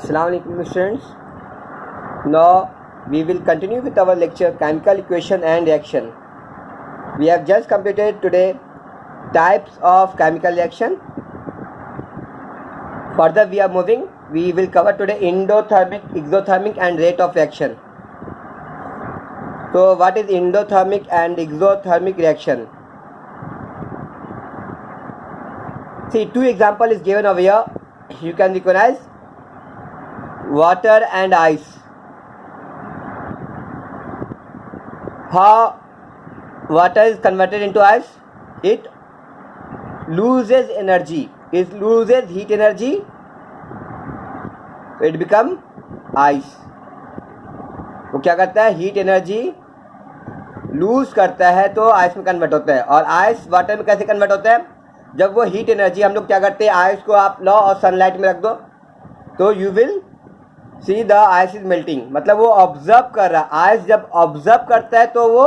Assalamualaikum students. Now we will continue with our lecture chemical equation and reaction. We have just completed today types of chemical reaction. Further we are moving. We will cover today endothermic, exothermic and rate of reaction. So what is endothermic and exothermic reaction? See, two example is given over here. You can recognize water and ice. How water is converted into ice? It loses energy. It loses heat energy. It become ice. वो क्या करता है? Heat energy lose करता है तो ice में convert होता है. और आइस वाटर में कैसे कन्वर्ट होता है? जब वो हीट एनर्जी हम लोग क्या करते हैं, आइस को आप लो और सनलाइट में रख दो तो you will see the ice is melting. मतलब वो ऑब्जर्व कर रहा है. आइस जब ऑब्जर्व करता है तो वो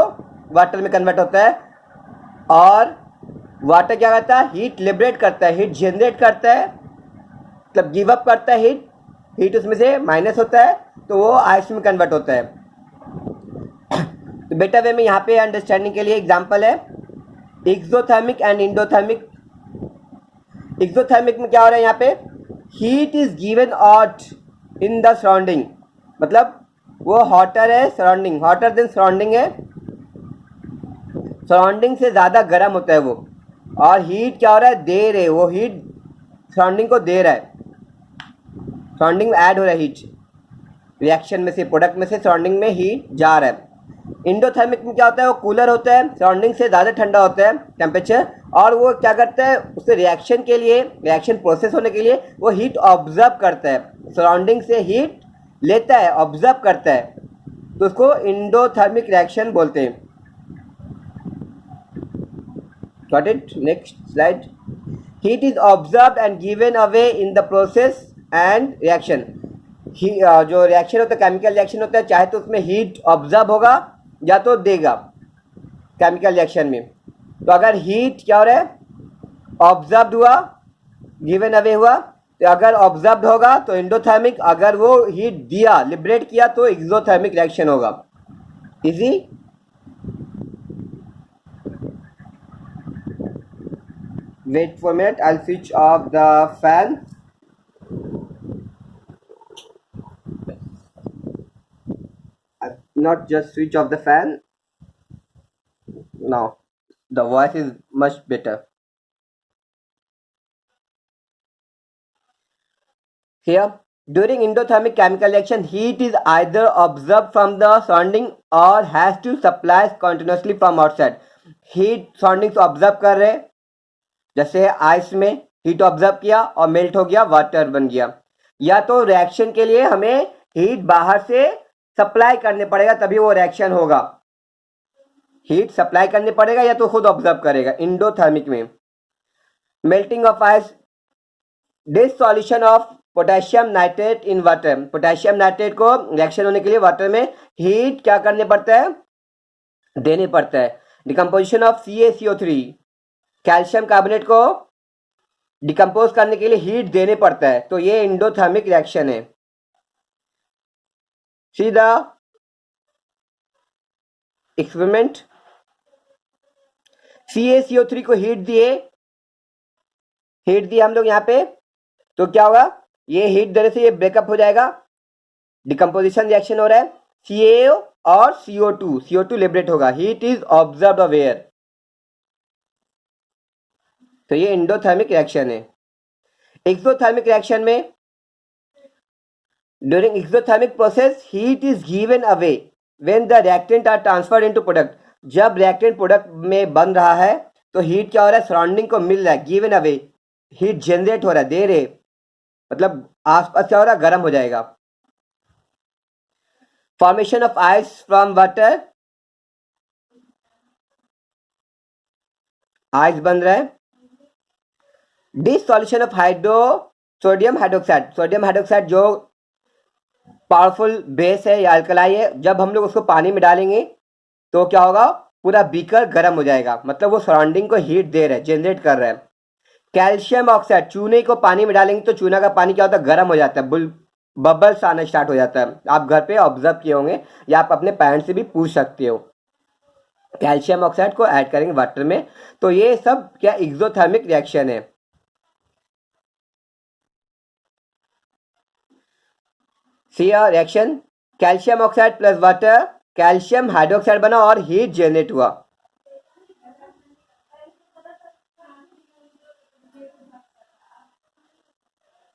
वाटर में कन्वर्ट होता है. और वाटर क्या करता है? हीट लिबरेट करता है, हीट जनरेट करता है, मतलब गिव अप करता है हीट उसमें से माइनस होता है तो वो आइस में कन्वर्ट होता है. तो बेटर वे में यहाँ पे अंडरस्टैंडिंग के लिए एग्जांपल है एक्सोथर्मिक एंड इंडोथर्मिक. एक्सोथर्मिक में क्या हो रहा है? यहाँ पे heat is given out in the surrounding. मतलब वो हॉटर है, सराउंडिंग हॉटर देन सराउंडिंग है, सराउंडिंग से ज़्यादा गर्म होता है वो. और हीट क्या हो रहा है? दे रहे, वो हीट सराउंडिंग को दे रहा है, सराउंडिंग में ऐड हो रहा है हीट. रिएक्शन में से, प्रोडक्ट में से सराउंडिंग में हीट जा रहा है. इंडोथर्मिक में क्या होता है? वो कूलर होता है, सराउंडिंग से ज़्यादा ठंडा होता है टेम्परेचर. और वो क्या करता है? उससे रिएक्शन के लिए, रिएक्शन प्रोसेस होने के लिए वो हीट ऑब्जर्व करता है, सराउंडिंग से हीट लेता है, ऑब्जर्व करता है. तो उसको इंडोथर्मिक रिएक्शन बोलते हैं. Got it? Next slide. Heat is observed and given away in the process and reaction. जो रिएक्शन होता है, केमिकल रिएक्शन होता है, चाहे तो उसमें हीट ऑब्जर्व होगा या तो देगा केमिकल रिएक्शन में. तो अगर हीट क्या हो रहा है? ऑब्जर्व्ड हुआ, गिवन अवे हुआ. तो अगर ऑब्जर्व्ड होगा तो इंडोथर्मिक, अगर वो हीट दिया, लिबरेट किया तो एक्सोथर्मिक रिएक्शन होगा. Easy? Wait for minute, I will switch off the fan. Not just switch off the fan. Now the voice is much better. Here, during endothermic chemical reaction, heat is either observed from the surrounding or has to supply continuously from outside. Heat surrounding से observe कर रहे, जैसे ice में heat observe किया और melt हो गया, water बन गया. या तो रिएक्शन के लिए हमें हीट बाहर से सप्लाई करने पड़ेगा तभी वो रिएक्शन होगा. हीट सप्लाई करने पड़ेगा या तो खुद ऑब्जर्व करेगा. इंडोथर्मिक में melting of ice, dissolution of potassium nitrate in water. Potassium nitrate को रिएक्शन होने के लिए वाटर में हीट क्या करने पड़ता है? देने पड़ता है. Decomposition of CaCO3, calcium carbonate को डिकम्पोज करने के लिए हीट देने पड़ता है. तो ये इंडोथर्मिक रिएक्शन है. See the experiment. CaCO3 को हीट दिए हम लोग यहाँ पे. तो क्या होगा? ये हीट देने से ये ब्रेकअप हो जाएगा, डिकम्पोजिशन रिएक्शन हो रहा है. CaO और CO2 लिबरेट होगा. Heat is observed of air. तो ये इंडोथर्मिक रिएक्शन है. एक्सोथर्मिक रिएक्शन में during exothermic process heat is given away when the reactant are transferred into product. जब reactant product में बन रहा है तो हीट क्या हो रहा है? सराउंडिंग को मिल रहा है, given away, हीट जनरेट हो रहा है, दे रहे, मतलब आसपास क्या हो रहा है? गर्म हो जाएगा. Formation of ice from water, ice बन रहा है. डिसॉल्यूशन ऑफ सोडियम हाइड्रोक्साइड जो पावरफुल बेस है या अल्कलाई है, जब हम लोग उसको पानी में डालेंगे तो क्या होगा? पूरा बीकर गर्म हो जाएगा. मतलब वो सराउंडिंग को हीट दे रहा है, जनरेट कर रहा है. कैल्शियम ऑक्साइड, चूने को पानी में डालेंगे तो चूना का पानी क्या होता है? गर्म हो जाता है, बबल्स आना स्टार्ट हो जाता है। आप घर पे ऑब्जर्व किए होंगे या आप अपने पेरेंट्स से भी पूछ सकते हो। कैल्शियम ऑक्साइड को ऐड करेंगे वाटर में, तो ये सब क्या एक्सोथर्मिक रिएक्शन है। See reaction, calcium oxide plus water, calcium hydroxide बना और हीट जनरेट हुआ।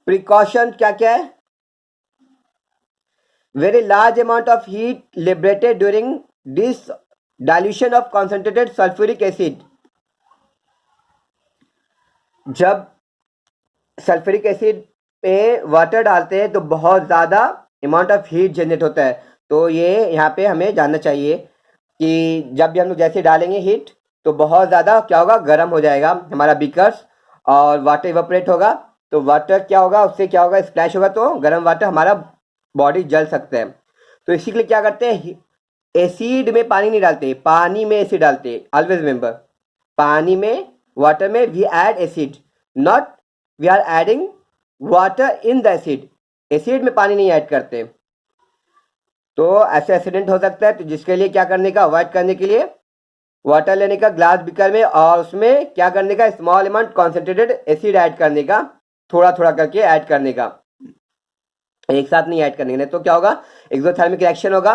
प्रिकॉशन क्या क्या है? Very large amount of heat liberated during this dilution of concentrated sulphuric acid. जब सल्फ्यूरिक एसिड पे वाटर डालते हैं तो बहुत ज़्यादा अमाउंट ऑफ हीट जनरेट होता है। तो ये यहाँ पे हमें जानना चाहिए कि जब भी हम लोग जैसे डालेंगे हीट तो बहुत ज़्यादा क्या होगा, गर्म हो जाएगा हमारा बीकर्स और वाटर इवेपोरेट होगा। तो वाटर क्या होगा, उससे क्या होगा, स्प्लैश होगा, तो गर्म वाटर हमारा बॉडी जल सकता है। तो इसी के लिए क्या करते हैं, एसिड में पानी नहीं डालते, पानी में एसिड डालते। ऑलवेज रिमेंबर, पानी में वाटर में we add acid, not we are adding water in the acid. Acid में पानी नहीं ऐड करते। तो ऐसे एक्सीडेंट हो सकता है। तो जिसके लिए क्या करने का, अवॉइड करने के लिए वाटर लेने का ग्लास बीकर में और उसमें क्या करने का, small amount concentrated acid add करने का, थोड़ा थोड़ा करके ऐड करने का, एक साथ नहीं ऐड करने का। नहीं तो क्या होगा, एक्सोथर्मिक रिएक्शन होगा,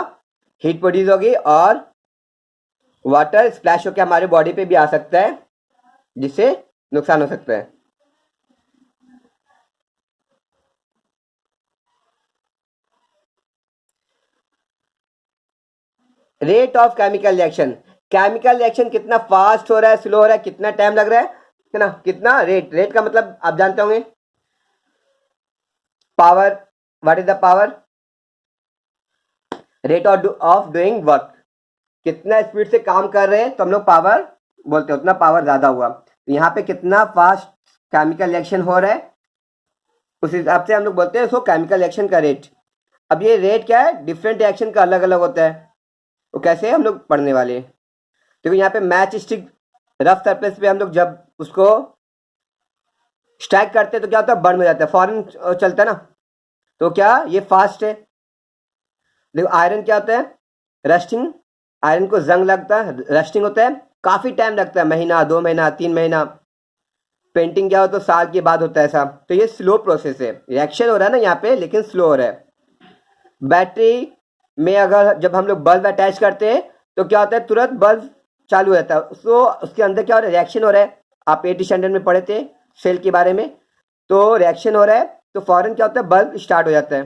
हीट प्रोड्यूस होगी और वाटर स्प्लैश होकर हमारे बॉडी पे भी आ सकता है, जिससे नुकसान हो सकता है। Rate of chemical reaction, chemical reaction कितना फास्ट हो रहा है, स्लो हो रहा है, कितना टाइम लग रहा है ना, कितना रेट। रेट का मतलब आप जानते होंगे, power. What is the power, rate of doing work, कितना स्पीड से काम कर रहे हैं तो हम लोग पावर बोलते हैं, उतना पावर ज्यादा हुआ। तो यहाँ पे कितना फास्ट केमिकल रिएक्शन हो रहा है, उस हिसाब से हम लोग बोलते हैं उसको केमिकल रिएक्शन का रेट। अब ये रेट क्या है, डिफरेंट रिएक्शन का अलग अलग होता है। तो कैसे हम लोग पढ़ने वाले, देखो यहाँ पे मैच स्टिक रफ सरफेस पे हम लोग जब उसको स्ट्राइक करते हैं तो क्या होता है, बर्न हो जाता है, फौरन चलता है ना। तो क्या ये फास्ट है। देखो आयरन क्या होता है, रस्टिंग, आयरन को जंग लगता है, रस्टिंग होता है, काफी टाइम लगता है, महीना 2 महीना 3 महीना। पेंटिंग क्या हो तो साल के बाद होता है ऐसा। तो ये स्लो प्रोसेस है, रिएक्शन हो रहा है ना यहाँ पे, लेकिन स्लो हो रहा है। बैटरी में अगर जब हम लोग बल्ब अटैच करते हैं तो क्या होता है, तुरंत बल्ब चालू हो जाता है। तो उसके अंदर क्या हो रहा है, रिएक्शन हो रहा है। आप 8th स्टैंडर्ड में पढ़े थे सेल के बारे में। तो रिएक्शन हो रहा है तो फौरन क्या होता है, बल्ब स्टार्ट हो जाता है।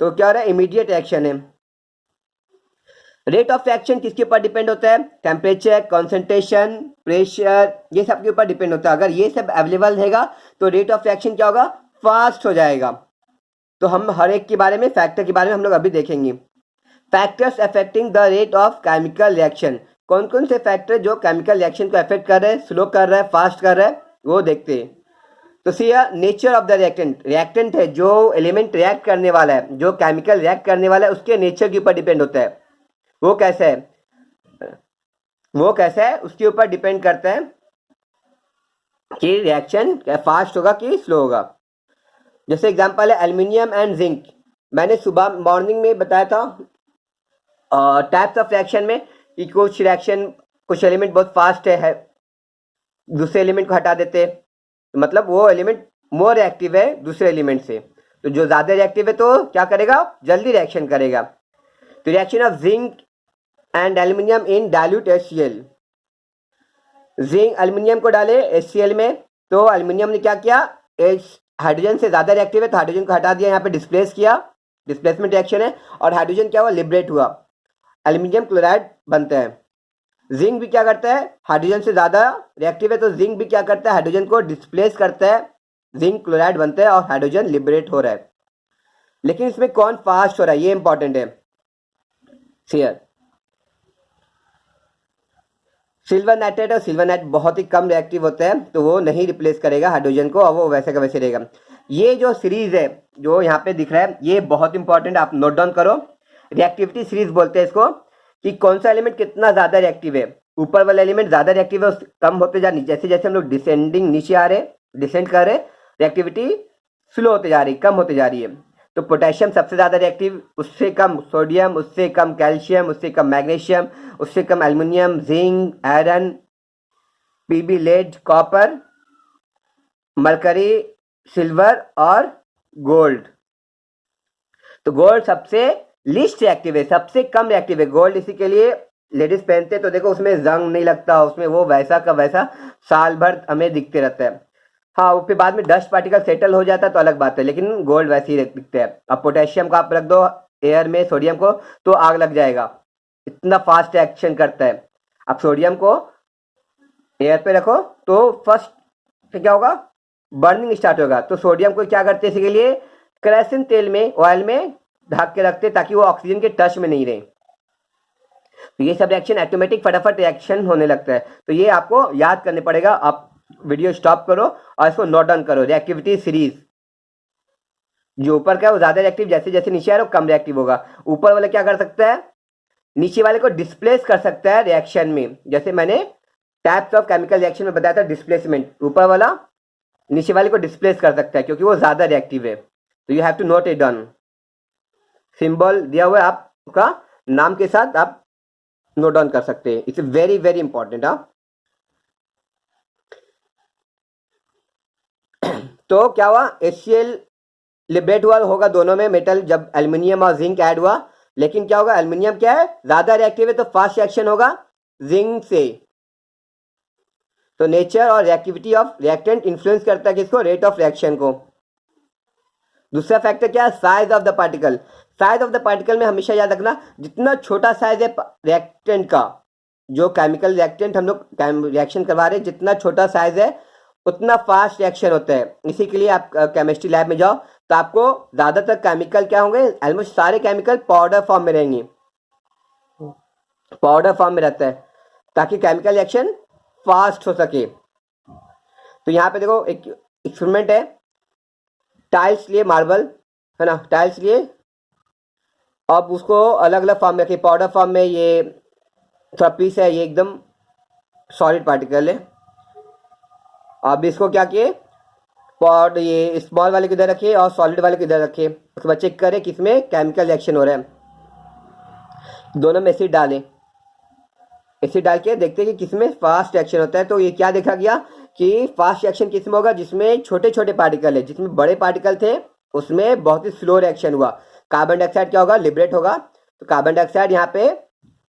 तो क्या हो रहा है, इमीडिएट रिएक्शन है। रेट ऑफ रिएक्शन किसके ऊपर डिपेंड होता है, टेम्परेचर, कॉन्सेंट्रेशन, प्रेशर, ये सब के ऊपर डिपेंड होता है। अगर ये सब अवेलेबल रहेगा तो रेट ऑफ रिएक्शन क्या होगा, फास्ट हो जाएगा। तो हम हर एक के बारे में, फैक्टर के बारे में हम लोग अभी देखेंगे। Factors affecting the rate of chemical reaction, कौन कौन से फैक्टर जो केमिकल रिएक्शन को अफेक्ट कर रहे हैं, स्लो कर रहा है, फास्ट कर रहा है, वो देखते हैं। तो see nature of the reactant, reactant है जो एलिमेंट रिएक्ट करने वाला है, जो केमिकल रिएक्ट करने वाला है, उसके नेचर के ऊपर डिपेंड होता है। वो कैसा है, वो कैसा है उसके ऊपर डिपेंड करता है कि रिएक्शन फास्ट होगा कि स्लो होगा। जैसे एग्जांपल है एल्युमिनियम एंड जिंक। मैंने सुबह मॉर्निंग में बताया था टाइप्स ऑफ रिएक्शन में कि कुछ रिएक्शन, कुछ एलिमेंट बहुत फास्ट है, दूसरे एलिमेंट को हटा देते हैं, मतलब वो एलिमेंट मोर रिएक्टिव है दूसरे एलिमेंट से। तो जो ज़्यादा रिएक्टिव है तो क्या करेगा, जल्दी रिएक्शन करेगा। तो reaction of zinc and aluminium in dilute HCl, zinc aluminium को डाले HCl में, तो एल्युमिनियम ने क्या किया, हाइड्रोजन से ज़्यादा रिएक्टिव है तो हाइड्रोजन को हटा दिया, यहाँ पे डिस्प्लेस किया, डिस्प्लेसमेंट रिएक्शन है, और हाइड्रोजन क्या हुआ, लिबरेट हुआ, एल्युमिनियम क्लोराइड बनता है। जिंक भी क्या करता है, हाइड्रोजन से ज़्यादा रिएक्टिव है तो जिंक भी क्या करता है, हाइड्रोजन को डिस्प्लेस करता है, जिंक क्लोराइड बनता है और हाइड्रोजन लिबरेट हो रहा है। लेकिन इसमें कौन फास्ट हो रहा है, ये इंपॉर्टेंट है। सिल्वर नाइट्रेट और सिल्वर नाइट बहुत ही कम रिएक्टिव होता है तो वो नहीं रिप्लेस करेगा हाइड्रोजन को, और वो वैसे का वैसे रहेगा। ये जो सीरीज है जो यहाँ पे दिख रहा है, ये बहुत इंपॉर्टेंट, आप नोट डाउन करो। रिएक्टिविटी सीरीज बोलते हैं इसको, कि कौन सा एलिमेंट कितना ज्यादा रिएक्टिव है। ऊपर वाला एलिमेंट ज्यादा रिएक्टिव है, कम होते जा, जैसे जैसे हम लोग डिसेंडिंग नीचे आ रहे, डिसेंड कर रहे, रिएक्टिविटी स्लो होते जा रही, कम होते जा रही है। तो पोटेशियम सबसे ज़्यादा रिएक्टिव, उससे कम सोडियम, उससे कम कैल्शियम, उससे कम मैग्नीशियम, उससे कम aluminium, zinc, iron, PB, lead, copper, mercury, silver और गोल्ड। तो गोल्ड सबसे लीस्ट रिएक्टिव है, सबसे कम रिएक्टिव है गोल्ड। इसी के लिए लेडीज पहनते तो देखो उसमें जंग नहीं लगता, उसमें वो वैसा का वैसा साल भर हमें दिखते रहता है। हाँ, वो फिर बाद में डस्ट पार्टिकल सेटल हो जाता है तो अलग बात है, लेकिन गोल्ड वैसे ही दिखते हैं। अब पोटेशियम को आप रख दो एयर में, सोडियम को, तो आग लग जाएगा, इतना फास्ट एक्शन करता है। अब सोडियम को एयर पे रखो तो फर्स्ट फिर क्या होगा, बर्निंग स्टार्ट होगा। तो सोडियम को क्या करते हैं इसके लिए, केरोसिन तेल में, ऑयल में ढक के रखते ताकि वो ऑक्सीजन के टच में नहीं रहे। तो ये सब रिएक्शन ऑटोमेटिक फटाफट रिएक्शन होने लगता है। तो ये आपको याद करने पड़ेगा। आप वीडियो स्टॉप करो और इसको नोट डाउन करो। रिएक्टिविटी सीरीज, जो ऊपर का है वो ज्यादा रिएक्टिव, जैसे जैसे नीचे आ रहा है वो कम रिएक्टिव होगा। ऊपर वाला क्या कर सकता है, नीचे वाले को डिस्प्लेस कर सकता है रिएक्शन में। जैसे मैंने टाइप्स ऑफ केमिकल रिएक्शन में बताया था डिस्प्लेसमेंट, ऊपर वाला नीचे वाले को डिस्प्लेस कर सकता है क्योंकि वो ज्यादा रिएक्टिव है। तो you have to note it down. Symbol दिया हुआ है आपका नाम के साथ, आप नोट डाउन कर सकते हैं। It's very very important. तो क्या हुआ, HCl लिबरेट हुआ होगा दोनों में मेटल जब एल्युमिनियम और जिंक ऐड हुआ। लेकिन क्या होगा, एल्युमिनियम क्या है, ज्यादा रिएक्टिव है तो फास्ट रिएक्शन होगा जिंक से। तो नेचर और रिएक्टिविटी ऑफ रिएक्टेंट इन्फ्लुएंस करता है किसको, रेट ऑफ रिएक्शन को। दूसरा फैक्टर क्या है, size of the particle. Size of the particle में हमेशा याद रखना, जितना छोटा साइज है रिएक्टेंट का, जो केमिकल रिएक्टेंट हम लोग रिएक्शन करवा रहे हैं, जितना छोटा साइज है उतना फास्ट रिएक्शन होता है। इसी के लिए आप केमिस्ट्री लैब में जाओ तो आपको ज्यादातर केमिकल क्या होंगे, ऑलमोस्ट सारे केमिकल पाउडर फॉर्म में रहेंगे, पाउडर फॉर्म में रहता है ताकि केमिकल रिएक्शन फास्ट हो सके। तो यहाँ पे देखो एक एक्सपेरिमेंट है, टाइल्स लिए मार्बल है ना, टाइल्स लिए, अब उसको अलग अलग फॉर्म में रखिए, पाउडर फॉर्म में, ये थोड़ा पीस है, ये एकदम सॉलिड पार्टिकल है। अब इसको क्या किए, पॉड ये स्मॉल वाले किधर रखिए और सॉलिड वाले किधर रखिए, उसके बाद चेक करें किसमें केमिकल रिएक्शन हो रहा है। दोनों में एसिड डालें, एसिड डाल के देखते हैं कि किसमें फास्ट रिएक्शन होता है। तो ये क्या देखा गया कि फास्ट रिएक्शन किसमें होगा, जिसमें छोटे छोटे पार्टिकल है। जिसमें बड़े पार्टिकल थे उसमें बहुत ही स्लो रिएक्शन हुआ। कार्बन डाइऑक्साइड क्या होगा, लिबरेट होगा। तो कार्बन डाइऑक्साइड यहाँ पे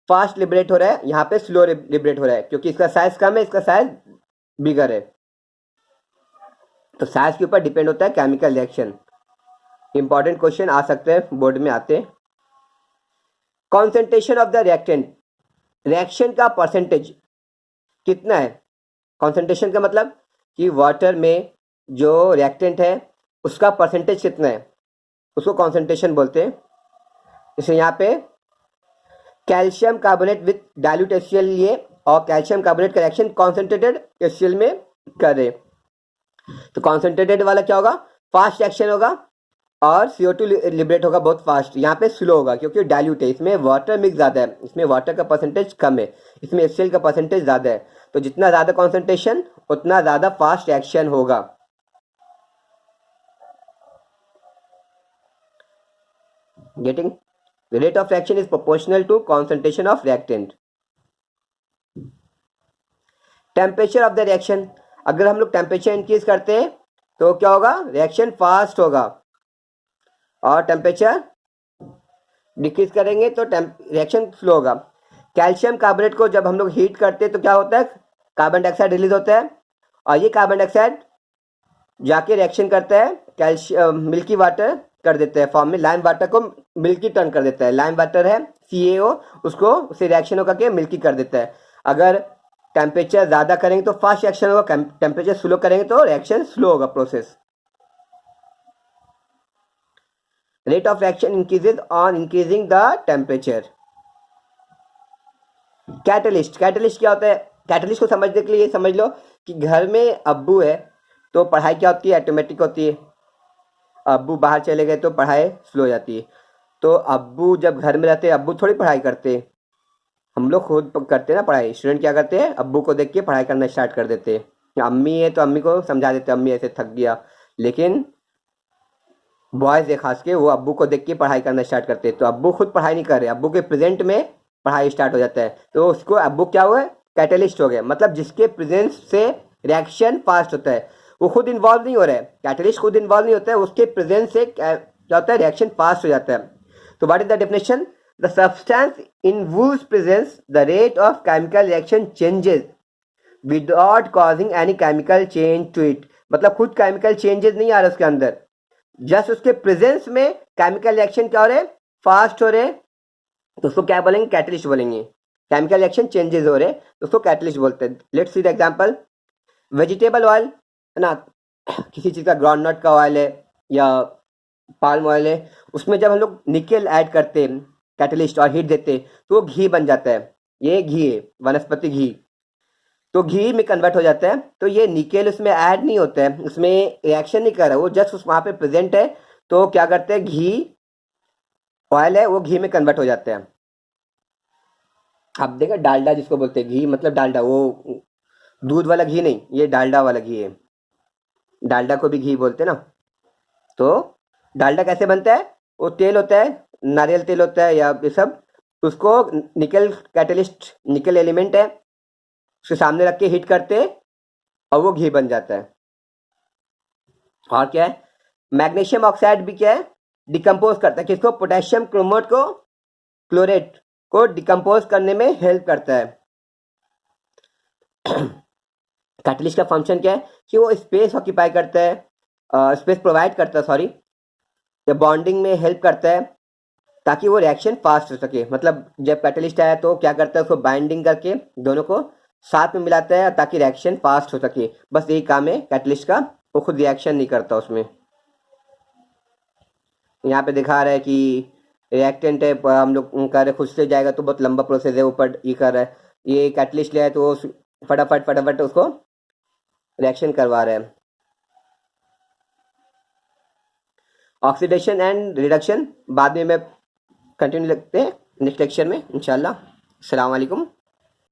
फास्ट लिबरेट हो रहा है, यहाँ पे स्लो लिबरेट हो रहा है क्योंकि इसका साइज कम है, इसका साइज बिगर है। तो साइज के ऊपर डिपेंड होता है केमिकल रिएक्शन। इंपॉर्टेंट क्वेश्चन आ सकते हैं, बोर्ड में आते हैं। Concentration of the reactant, reaction का परसेंटेज कितना है। कॉन्सेंट्रेशन का मतलब कि वाटर में जो रिएक्टेंट है उसका परसेंटेज कितना है, उसको कॉन्सेंट्रेशन बोलते हैं। जैसे यहाँ पे calcium carbonate with dilute HCl लिए और कैल्शियम कार्बोनेट का रिएक्शन कॉन्सेंट्रेटेड HCl में कर रहे। तो कॉन्सेंट्रेटेड वाला क्या होगा, फास्ट रिएक्शन होगा और CO2 लिबरेट होगा बहुत फास्ट। यहाँ पे स्लो होगा क्योंकि डाइल्यूट है, इसमें वाटर मिक्स ज़्यादा है, इसमें वाटर का परसेंटेज कम है, इसमें HCl का परसेंटेज ज़्यादा है। तो जितना ज़्यादा कॉन्सेंट्रेशन उतना ज़्यादा फास्ट रिएक्शन होगा। Getting, the rate of reaction is proportional to concentration of reactant. Temperature of the reaction, अगर हम लोग टेम्परेचर इंक्रीज करते हैं तो क्या होगा, रिएक्शन फास्ट होगा, और टेम्परेचर डिक्रीज करेंगे तो रिएक्शन स्लो होगा। कैल्शियम कार्बोनेट को जब हम लोग हीट करते हैं तो क्या होता है, कार्बन डाइऑक्साइड रिलीज होता है और ये कार्बन डाइऑक्साइड जाके रिएक्शन करता है कैल्शियम मिल्की वाटर कर देता है फॉर्म में, लाइम वाटर को मिल्की टर्न कर देता है। लाइम वाटर है CaO, उसको उसे रिएक्शन होकर के मिल्की कर देता है। अगर टेम्परेचर ज़्यादा करेंगे तो फास्ट रिएक्शन होगा, टेम्परेचर स्लो करेंगे तो रिएक्शन स्लो होगा process. Rate of reaction increases on increasing the temperature. Catalyst, catalyst क्या होता है, कैटलिस्ट को समझने के लिए समझ लो कि घर में अब्बू है तो पढ़ाई क्या होती है, ऑटोमेटिक होती है। अब्बू बाहर चले गए तो पढ़ाई स्लो हो जाती है। तो अब्बू जब घर में रहते हैं, अब्बू थोड़ी पढ़ाई करते हैं, हम लोग खुद करते हैं ना पढ़ाई। स्टूडेंट क्या करते हैं, अब्बू को देख के पढ़ाई करना स्टार्ट कर देते हैं। अम्मी है तो अम्मी को समझा देते हैं, अम्मी ऐसे थक गया। लेकिन बॉयज़ है खास के, वो अब्बू को देख के पढ़ाई करना स्टार्ट करते हैं। तो अब्बू खुद पढ़ाई नहीं कर रहे, अब्बू के प्रेजेंट में पढ़ाई स्टार्ट हो जाता है, तो उसको अब्बू क्या हुआ, कैटलिस्ट हो गया, मतलब जिसके प्रेजेंस से रिएक्शन फास्ट होता है। वो खुद इन्वॉल्व नहीं हो रहा है, कैटलिस्ट खुद इन्वॉल्व नहीं होता है, उसके प्रेजेंस से क्या होता है, रिएक्शन फास्ट हो जाता है। तो what is the definition? The substance in whose presence the rate of chemical reaction changes without causing any chemical change to it। मतलब खुद केमिकल चेंजेस नहीं आ रहे उसके अंदर, जस्ट उसके प्रेजेंस में केमिकल रिएक्शन क्या हो रहे, फास्ट हो रहे, तो उसको क्या बोलेंगे, कैटलिस्ट बोलेंगे। केमिकल रिएक्शन चेंजेस हो रहे तो उसको कैटलिस्ट बोलते हैं। Let's see the example. Vegetable oil है ना, किसी चीज़ का ग्राउंडनट का ऑयल है या पाल्म ऑयल है, उसमें जब हम लोग निकेल ऐड करते हैं कैटलिस्ट और हीट देते हैं तो वो घी बन जाता है। ये घी है, वनस्पति घी, तो घी में कन्वर्ट हो जाता है। तो ये निकेल उसमें ऐड नहीं होता है, उसमें रिएक्शन नहीं कर रहा, वो जस्ट उस वहाँ पे प्रेजेंट है। तो क्या करते हैं, घी ऑयल है वो घी में कन्वर्ट हो जाते हैं। आप देखा डालडा जिसको बोलते हैं, घी मतलब डालडा, वो दूध वाला घी नहीं, ये डालडा वाला घी है। डालडा को भी घी बोलते हैं ना। तो डालडा कैसे बनता है, वो तेल होता है, नारियल तेल होता है या ये सब, उसको निकल कैटलिस्ट, निकल एलिमेंट है, उसके सामने रख के हीट करते हैं और वो घी बन जाता है। और क्या है, मैग्नीशियम ऑक्साइड भी क्या है, डिकम्पोज करता है, किसको, पोटेशियम क्रोमेट को, क्लोरेट को डिकम्पोज करने में हेल्प करता है। कैटलिस्ट का फंक्शन क्या है कि वो स्पेस ऑक्यूपाई करता है, स्पेस प्रोवाइड करता है, सॉरी, या बॉन्डिंग में हेल्प करता है ताकि वो रिएक्शन फास्ट हो सके। मतलब जब कैटलिस्ट आया तो क्या करता है, उसको बाइंडिंग करके दोनों को साथ में मिलाता है ताकि रिएक्शन फास्ट हो सके। बस यही काम है कैटलिस्ट का, वो खुद रिएक्शन नहीं करता उसमें। यहाँ पे दिखा रहा है कि रिएक्टेंट है, हम लोग कर रहे खुद से जाएगा तो बहुत लंबा प्रोसेस है, ऊपर ये कर रहा है, ये कैटलिस्ट ले आए तो वो फटाफट फटाफट उसको रिएक्शन करवा रहे हैं। ऑक्सीडेशन एंड रिडक्शन बाद में मैं कंटिन्यू लगते हैं नेक्स्ट लेक्चर में इंशाल्लाह। अस्सलाम वालेकुम।